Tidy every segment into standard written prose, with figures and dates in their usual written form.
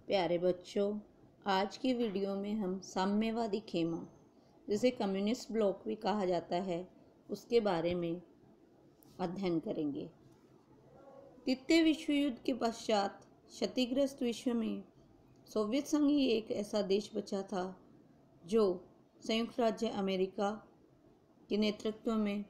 प्यारे बच्चों, आज की वीडियो में हम साम्यवादी खेमा, जिसे कम्युनिस्ट ब्लॉक भी कहा जाता है, उसके बारे में अध्ययन करेंगे। द्वितीय विश्व युद्ध के पश्चात क्षतिग्रस्त विश्व में सोवियत संघ ही एक ऐसा देश बचा था जो संयुक्त राज्य अमेरिका के नेतृत्व में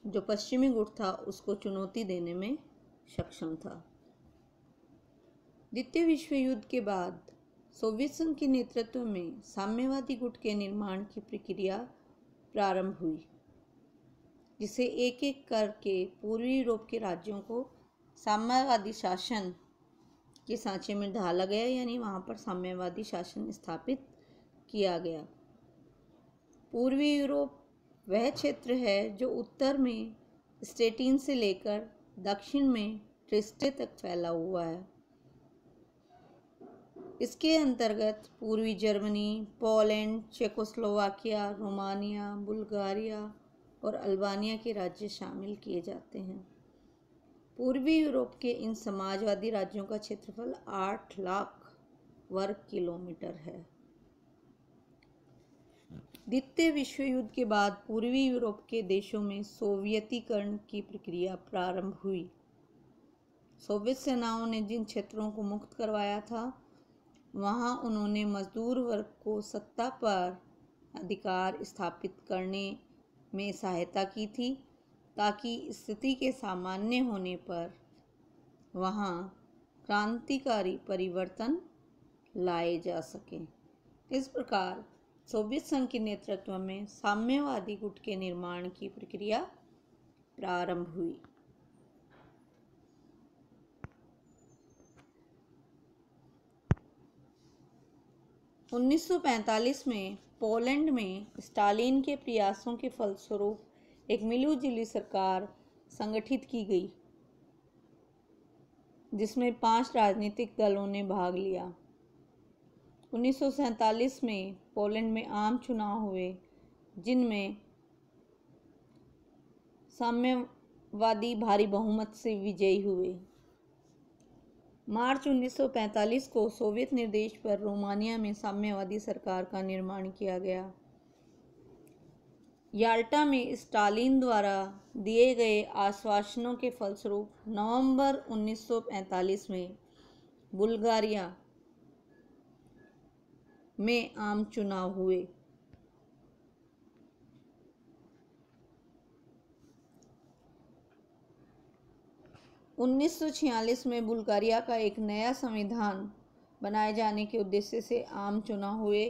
जो पश्चिमी गुट था उसको चुनौती देने में सक्षम था। द्वितीय विश्व युद्ध के बाद सोवियत संघ के नेतृत्व में साम्यवादी गुट के निर्माण की प्रक्रिया प्रारंभ हुई, जिसे एक एक करके पूर्वी यूरोप के राज्यों को साम्यवादी शासन के सांचे में ढाला गया, यानी वहाँ पर साम्यवादी शासन स्थापित किया गया। पूर्वी यूरोप वह क्षेत्र है जो उत्तर में स्टेटिन से लेकर दक्षिण में ट्रिस्टे तक फैला हुआ है। इसके अंतर्गत पूर्वी Germany, Poland, Czechoslovakia, Romania, Bulgaria और अल्बानिया के राज्य शामिल किए जाते हैं। पूर्वी यूरोप के इन समाजवादी राज्यों का क्षेत्रफल 8 लाख वर्ग किलोमीटर है। द्वितीय विश्व युद्ध के बाद पूर्वी यूरोप के देशों में सोवियतीकरण की प्रक्रिया प्रारंभ हुई। सोवियत सेनाओं ने जिन क्षेत्रों को मुक्त करवाया था, वहाँ उन्होंने मजदूर वर्ग को सत्ता पर अधिकार स्थापित करने में सहायता की थी, ताकि स्थिति के सामान्य होने पर वहाँ क्रांतिकारी परिवर्तन लाए जा सकें। इस प्रकार सोवियत संघ के नेतृत्व में साम्यवादी गुट के निर्माण की प्रक्रिया प्रारंभ हुई। उन्नीस सौ 1945 में पोलैंड में स्टालिन के प्रयासों के फलस्वरूप एक मिलीजुली सरकार संगठित की गई, जिसमें 5 राजनीतिक दलों ने भाग लिया। 1947 में पोलैंड में आम चुनाव हुए, जिनमें साम्यवादी भारी बहुमत से विजयी हुए। मार्च 1945 को सोवियत निर्देश पर रोमानिया में साम्यवादी सरकार का निर्माण किया गया। याल्टा में स्टालिन द्वारा दिए गए आश्वासनों के फलस्वरूप नवंबर 1945 में बुल्गारिया में आम चुनाव हुए। उन्नीस सौ 1946 में बुल्गारिया का एक नया संविधान बनाए जाने के उद्देश्य से आम चुनाव हुए।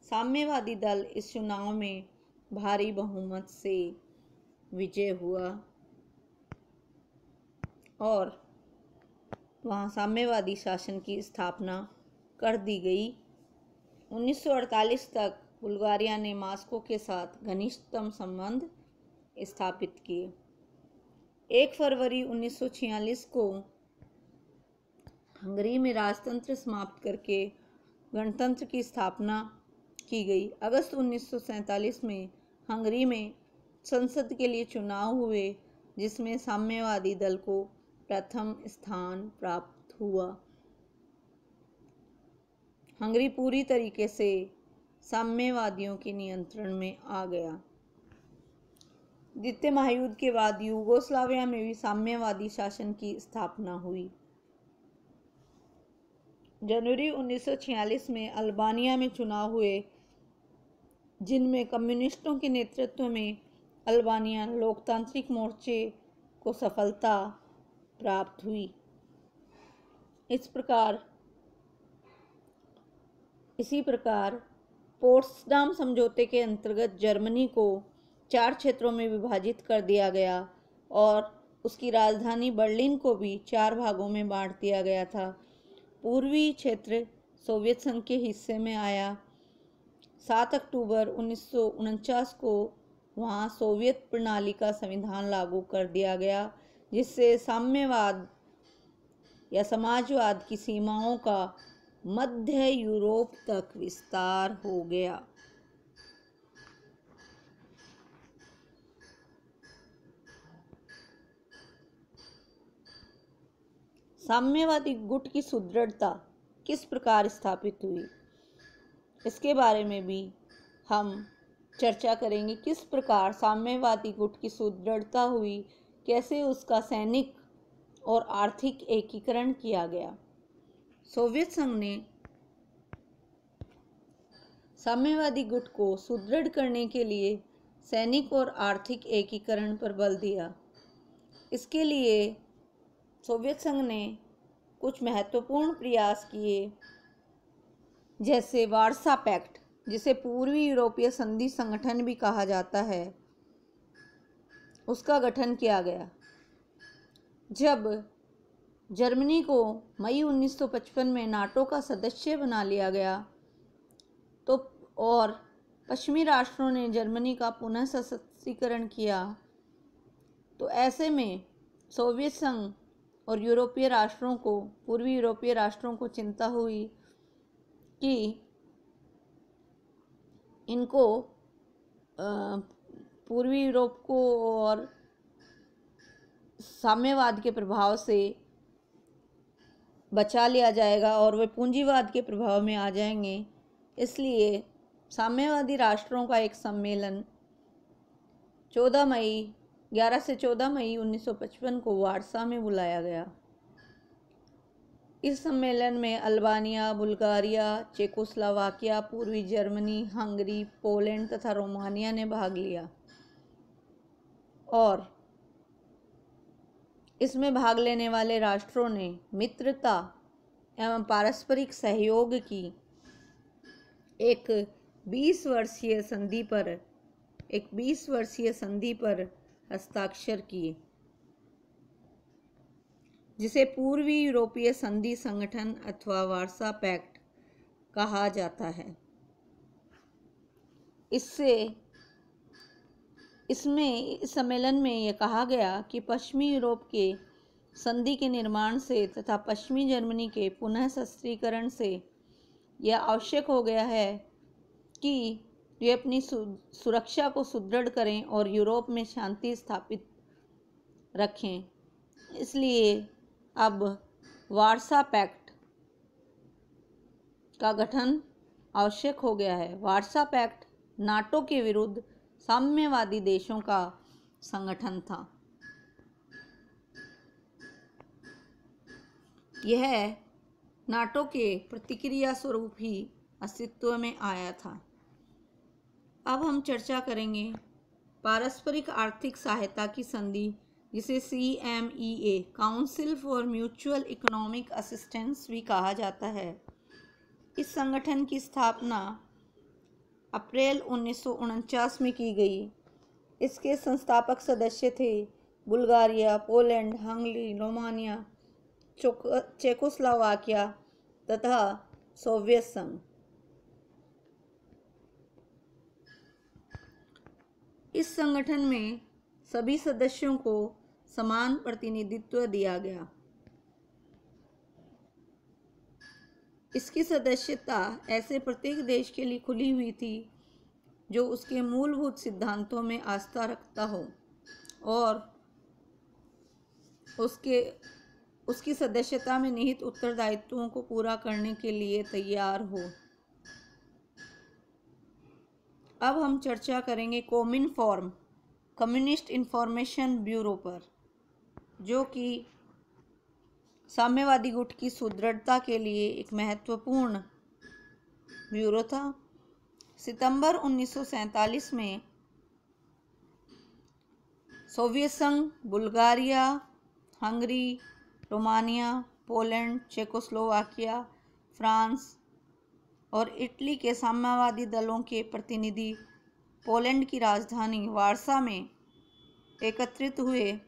साम्यवादी दल इस चुनाव में भारी बहुमत से विजय हुआ और वहाँ साम्यवादी शासन की स्थापना कर दी गई। 1948 तक बुल्गारिया ने मॉस्को के साथ घनिष्ठतम संबंध स्थापित किए। 1 फरवरी 1946 को हंगरी में राजतंत्र समाप्त करके गणतंत्र की स्थापना की गई। अगस्त 1947 में हंगरी में संसद के लिए चुनाव हुए, जिसमें साम्यवादी दल को प्रथम स्थान प्राप्त हुआ। हंगरी पूरी तरीके से साम्यवादियों के नियंत्रण में आ गया। द्वितीय महायुद्ध के बाद यूगोस्लाविया में भी साम्यवादी शासन की स्थापना हुई। जनवरी 1946 में अल्बानिया में चुनाव हुए, जिनमें कम्युनिस्टों के नेतृत्व में अल्बानियन लोकतांत्रिक मोर्चे को सफलता प्राप्त हुई। इसी प्रकार पोट्सडाम समझौते के अंतर्गत जर्मनी को 4 क्षेत्रों में विभाजित कर दिया गया और उसकी राजधानी बर्लिन को भी 4 भागों में बांट दिया गया था। पूर्वी क्षेत्र सोवियत संघ के हिस्से में आया। 7 अक्टूबर 1949 को वहाँ सोवियत प्रणाली का संविधान लागू कर दिया गया, जिससे साम्यवाद या समाजवाद की सीमाओं का मध्य यूरोप तक विस्तार हो गया। साम्यवादी गुट की सुदृढ़ता किस प्रकार स्थापित हुई, इसके बारे में भी हम चर्चा करेंगे। किस प्रकार साम्यवादी गुट की सुदृढ़ता हुई, कैसे उसका सैनिक और आर्थिक एकीकरण किया गया। सोवियत संघ ने साम्यवादी गुट को सुदृढ़ करने के लिए सैनिक और आर्थिक एकीकरण पर बल दिया। इसके लिए सोवियत संघ ने कुछ महत्वपूर्ण प्रयास किए, जैसे वार्सा पैक्ट, जिसे पूर्वी यूरोपीय संधि संगठन भी कहा जाता है, उसका गठन किया गया। जब जर्मनी को मई 1955 में नाटो का सदस्य बना लिया गया तो और पश्चिमी राष्ट्रों ने जर्मनी का पुनः सशक्तिकरण किया, तो ऐसे में सोवियत संघ और यूरोपीय राष्ट्रों को, पूर्वी यूरोपीय राष्ट्रों को चिंता हुई कि इनको पूर्वी यूरोप को और साम्यवाद के प्रभाव से बचा लिया जाएगा और वे पूंजीवाद के प्रभाव में आ जाएंगे। इसलिए साम्यवादी राष्ट्रों का एक सम्मेलन 11 से 14 मई 1955 को वार्सा में बुलाया गया। इस सम्मेलन में अल्बानिया, बुल्गारिया, चेकोस्लोवाकिया, पूर्वी जर्मनी, हंगरी, पोलैंड तथा रोमानिया ने भाग लिया और इसमें भाग लेने वाले राष्ट्रों ने मित्रता एवं पारस्परिक सहयोग की एक 20 वर्षीय संधि पर हस्ताक्षर किए, जिसे पूर्वी यूरोपीय संधि संगठन अथवा वार्सा पैक्ट कहा जाता है। इस सम्मेलन में यह कहा गया कि पश्चिमी यूरोप के संधि के निर्माण से तथा पश्चिमी जर्मनी के पुनः सशक्तिकरण से यह आवश्यक हो गया है कि वे अपनी सुरक्षा को सुदृढ़ करें और यूरोप में शांति स्थापित रखें। इसलिए अब वार्सा पैक्ट का गठन आवश्यक हो गया है। वार्सा पैक्ट नाटो के विरुद्ध साम्यवादी देशों का संगठन था। यह नाटो के प्रतिक्रिया स्वरूप ही अस्तित्व में आया था। अब हम चर्चा करेंगे पारस्परिक आर्थिक सहायता की संधि, जिसे CMEA council for mutual economic assistance भी कहा जाता है। इस संगठन की स्थापना अप्रैल 1949 में की गई। इसके संस्थापक सदस्य थे Bulgaria, Poland, Hungary, Romania, Czechoslovakia तथा सोवियत संघ। इस संगठन में सभी सदस्यों को समान प्रतिनिधित्व दिया गया। इसकी सदस्यता ऐसे प्रत्येक देश के लिए खुली हुई थी जो उसके मूलभूत सिद्धांतों में आस्था रखता हो और उसकी सदस्यता में निहित उत्तरदायित्वों को पूरा करने के लिए तैयार हो। अब हम चर्चा करेंगे कोमिनफॉर्म, कम्युनिस्ट इंफॉर्मेशन ब्यूरो पर, जो कि साम्यवादी गुट की सुदृढ़ता के लिए एक महत्वपूर्ण ब्यूरो था। सितंबर 1947 में सोवियत संघ, Bulgaria, Hungary, Romania, Poland, Czechoslovakia, France और इटली के साम्यवादी दलों के प्रतिनिधि पोलैंड की राजधानी वार्सा में एकत्रित हुए,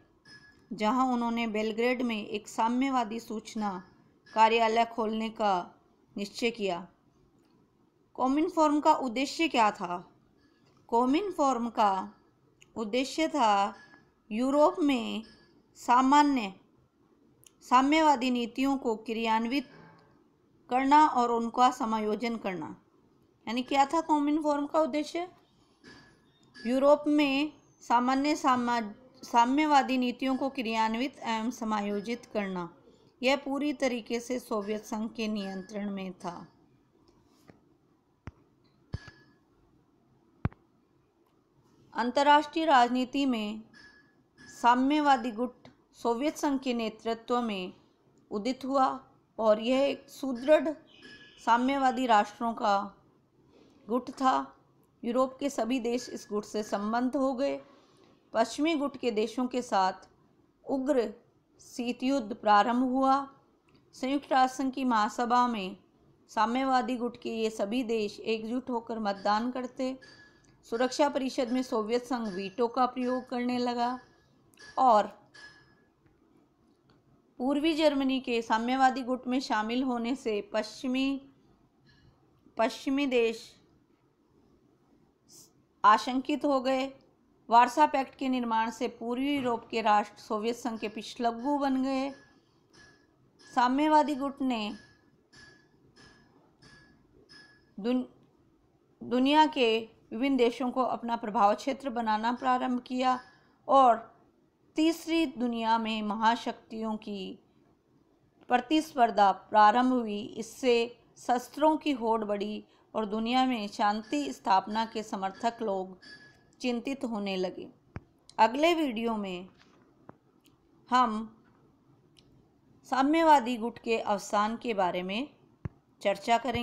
जहां उन्होंने बेलग्रेड में एक साम्यवादी सूचना कार्यालय खोलने का निश्चय किया। कोमिनफॉर्म का उद्देश्य क्या था? कोमिनफॉर्म का उद्देश्य था यूरोप में साम्यवादी नीतियों को क्रियान्वित करना और उनका समायोजन करना। यानी क्या था कोमिनफॉर्म का उद्देश्य? यूरोप में साम्यवादी नीतियों को क्रियान्वित एवं समायोजित करना। यह पूरी तरीके से सोवियत संघ के नियंत्रण में था। अंतर्राष्ट्रीय राजनीति में साम्यवादी गुट सोवियत संघ के नेतृत्व में उदित हुआ और यह एक सुदृढ़ साम्यवादी राष्ट्रों का गुट था। यूरोप के सभी देश इस गुट से संबद्ध हो गए। पश्चिमी गुट के देशों के साथ उग्र शीत युद्ध प्रारंभ हुआ। संयुक्त राष्ट्र संघ की महासभा में साम्यवादी गुट के ये सभी देश एकजुट होकर मतदान करते। सुरक्षा परिषद में सोवियत संघ वीटो का प्रयोग करने लगा और पूर्वी जर्मनी के साम्यवादी गुट में शामिल होने से पश्चिमी देश आशंकित हो गए। वार्सा पैक्ट के निर्माण से पूर्वी यूरोप के राष्ट्र सोवियत संघ के पिछलग्गू बन गए। साम्यवादी गुट ने दुनिया के विभिन्न देशों को अपना प्रभाव क्षेत्र बनाना प्रारंभ किया और तीसरी दुनिया में महाशक्तियों की प्रतिस्पर्धा प्रारंभ हुई। इससे शस्त्रों की होड़ बढ़ी और दुनिया में शांति स्थापना के समर्थक लोग चिंतित होने लगे। अगले वीडियो में हम साम्यवादी गुट के अवसान के बारे में चर्चा करेंगे।